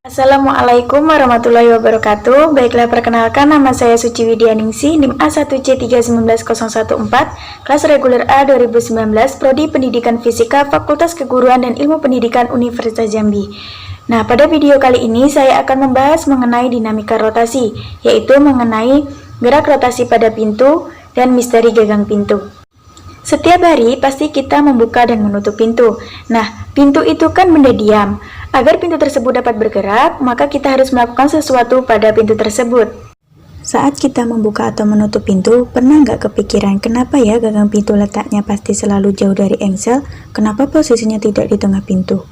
Assalamualaikum warahmatullahi wabarakatuh. Baiklah, perkenalkan, nama saya Suci Widyaningsih, NIM A1C3190114, kelas reguler A 2019, Prodi Pendidikan Fisika, Fakultas Keguruan dan Ilmu Pendidikan Universitas Jambi. Nah, pada video kali ini saya akan membahas mengenai dinamika rotasi, yaitu mengenai gerak rotasi pada pintu dan misteri gagang pintu. Setiap hari pasti kita membuka dan menutup pintu. Nah, pintu itu kan benda diam. Agar pintu tersebut dapat bergerak, maka kita harus melakukan sesuatu pada pintu tersebut. Saat kita membuka atau menutup pintu, pernah nggak kepikiran kenapa ya gagang pintu letaknya pasti selalu jauh dari engsel? Kenapa posisinya tidak di tengah pintu?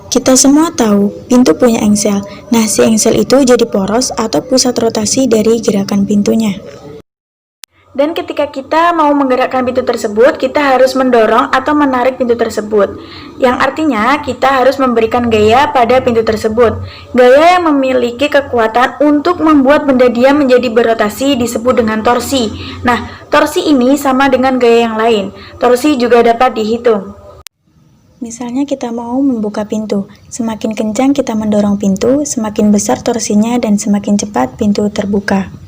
Kita semua tahu, pintu punya engsel. Nah, si engsel itu jadi poros atau pusat rotasi dari gerakan pintunya. Dan ketika kita mau menggerakkan pintu tersebut, kita harus mendorong atau menarik pintu tersebut. Yang artinya kita harus memberikan gaya pada pintu tersebut. Gaya yang memiliki kekuatan untuk membuat benda diam menjadi berotasi disebut dengan torsi. Nah, torsi ini sama dengan gaya yang lain. Torsi juga dapat dihitung. Misalnya kita mau membuka pintu. Semakin kencang kita mendorong pintu, semakin besar torsinya dan semakin cepat pintu terbuka.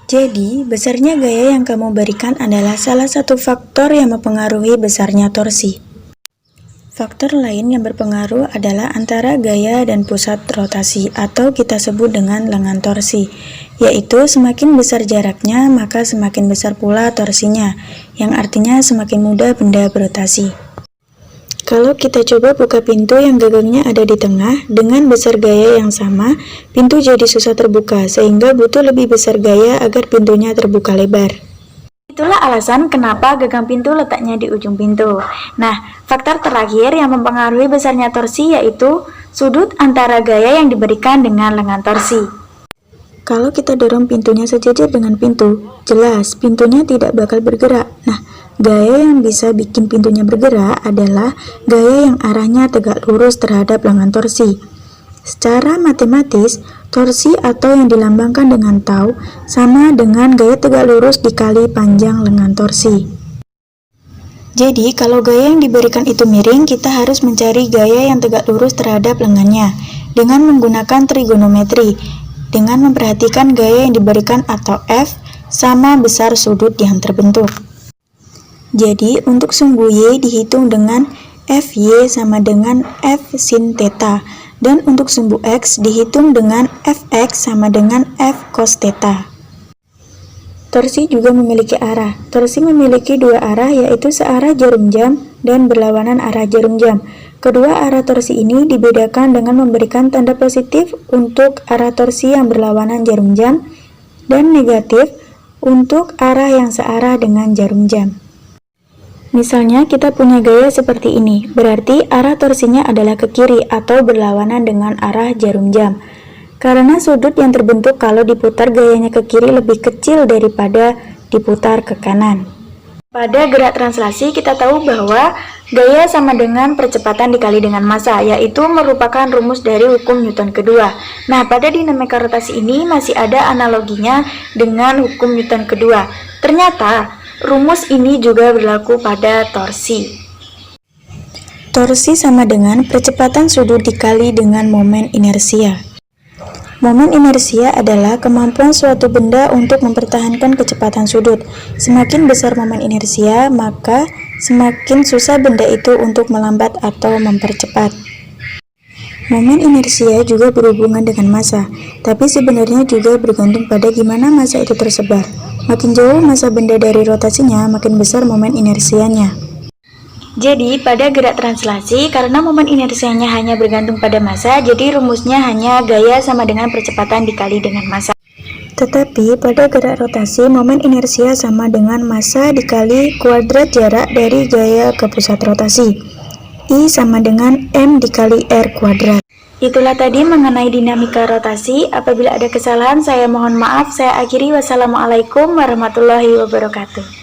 Jadi, besarnya gaya yang kamu berikan adalah salah satu faktor yang mempengaruhi besarnya torsi. Faktor lain yang berpengaruh adalah antara gaya dan pusat rotasi atau kita sebut dengan lengan torsi, yaitu semakin besar jaraknya maka semakin besar pula torsinya, yang artinya semakin mudah benda berotasi. Kalau kita coba buka pintu yang gagangnya ada di tengah dengan besar gaya yang sama, pintu jadi susah terbuka sehingga butuh lebih besar gaya agar pintunya terbuka lebar. Itulah alasan kenapa gagang pintu letaknya di ujung pintu. Nah, faktor terakhir yang mempengaruhi besarnya torsi yaitu sudut antara gaya yang diberikan dengan lengan torsi. Kalau kita dorong pintunya sejajar dengan pintu, jelas pintunya tidak bakal bergerak. Nah, gaya yang bisa bikin pintunya bergerak adalah gaya yang arahnya tegak lurus terhadap lengan torsi. Secara matematis, torsi atau yang dilambangkan dengan tau sama dengan gaya tegak lurus dikali panjang lengan torsi. Jadi, kalau gaya yang diberikan itu miring, kita harus mencari gaya yang tegak lurus terhadap lengannya dengan menggunakan trigonometri, dengan memperhatikan gaya yang diberikan atau F sama besar sudut yang terbentuk. Jadi, untuk sumbu Y dihitung dengan FY sama dengan F sin theta, dan untuk sumbu X dihitung dengan Fx sama dengan F cos theta. Torsi juga memiliki arah. Torsi memiliki dua arah, yaitu searah jarum jam dan berlawanan arah jarum jam. Kedua arah torsi ini dibedakan dengan memberikan tanda positif untuk arah torsi yang berlawanan jarum jam dan negatif untuk arah yang searah dengan jarum jam. Misalnya kita punya gaya seperti ini, berarti arah torsinya adalah ke kiri atau berlawanan dengan arah jarum jam. Karena sudut yang terbentuk kalau diputar gayanya ke kiri lebih kecil daripada diputar ke kanan. Pada gerak translasi kita tahu bahwa gaya sama dengan percepatan dikali dengan massa, yaitu merupakan rumus dari hukum Newton kedua. Nah, pada dinamika rotasi ini masih ada analoginya dengan hukum Newton kedua. Ternyata rumus ini juga berlaku pada torsi. Torsi sama dengan percepatan sudut dikali dengan momen inersia. Momen inersia adalah kemampuan suatu benda untuk mempertahankan kecepatan sudut. Semakin besar momen inersia, maka semakin susah benda itu untuk melambat atau mempercepat. Momen inersia juga berhubungan dengan massa, tapi sebenarnya juga bergantung pada gimana massa itu tersebar. Makin jauh massa benda dari rotasinya, makin besar momen inersianya. Jadi, pada gerak translasi, karena momen inersianya hanya bergantung pada massa, jadi rumusnya hanya gaya sama dengan percepatan dikali dengan massa. Tetapi, pada gerak rotasi, momen inersia sama dengan massa dikali kuadrat jarak dari gaya ke pusat rotasi. I sama dengan M dikali R kuadrat. Itulah tadi mengenai dinamika rotasi. Apabila ada kesalahan, saya mohon maaf. Saya akhiri. Wassalamualaikum warahmatullahi wabarakatuh.